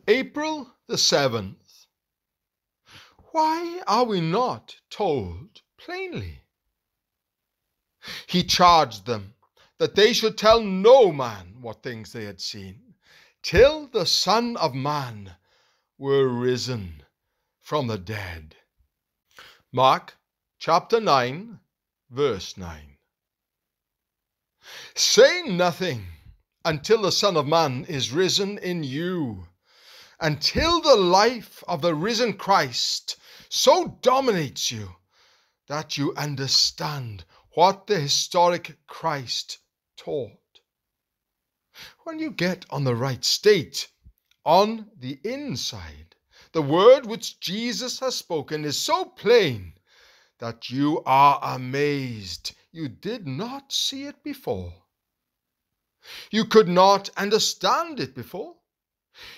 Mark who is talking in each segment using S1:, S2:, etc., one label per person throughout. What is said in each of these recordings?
S1: April the 7th. Why are we not told plainly? He charged them that they should tell no man what things they had seen, till the Son of Man were risen from the dead. Mark chapter 9, verse 9. Say nothing until the Son of Man is risen in you, until the life of the risen Christ so dominates you that you understand what the historic Christ taught. When you get on the right state, on the inside, the word which Jesus has spoken is so plain that you are amazed you did not see it before. You could not understand it before.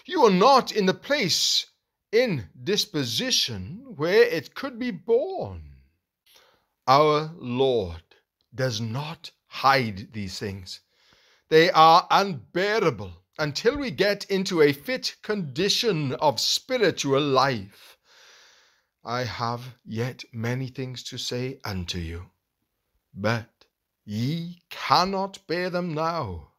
S1: You are not in the place in disposition where it could be born. Our Lord does not hide these things. They are unbearable until we get into a fit condition of spiritual life. I have yet many things to say unto you, but ye cannot bear them now.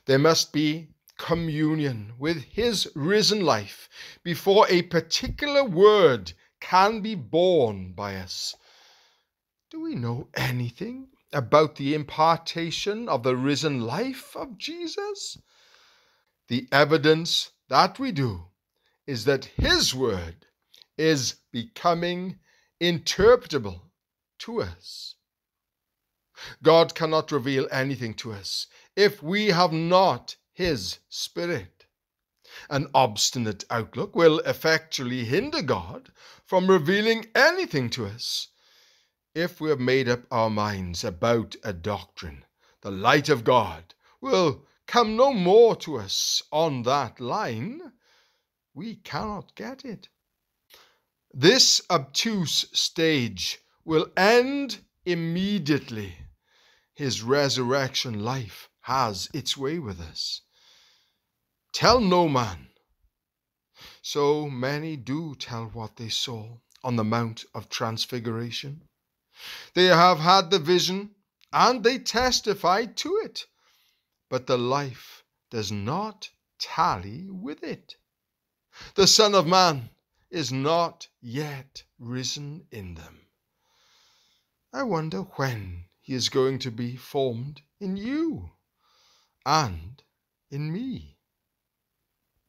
S1: There must be communion with his risen life before a particular word can be borne by us. Do we know anything about the impartation of the risen life of Jesus? The evidence that we do is that his word is becoming interpretable to us. God cannot reveal anything to us if we have not his Spirit. An obstinate outlook will effectually hinder God from revealing anything to us. If we have made up our minds about a doctrine, the light of God will come no more to us on that line. We cannot get it. This obtuse stage will end immediately. His resurrection life has its way with us. Tell no man. So many do tell what they saw on the Mount of Transfiguration. They have had the vision and they testified to it, but the life does not tally with it. The Son of Man is not yet risen in them. I wonder when he is going to be formed in you and in me.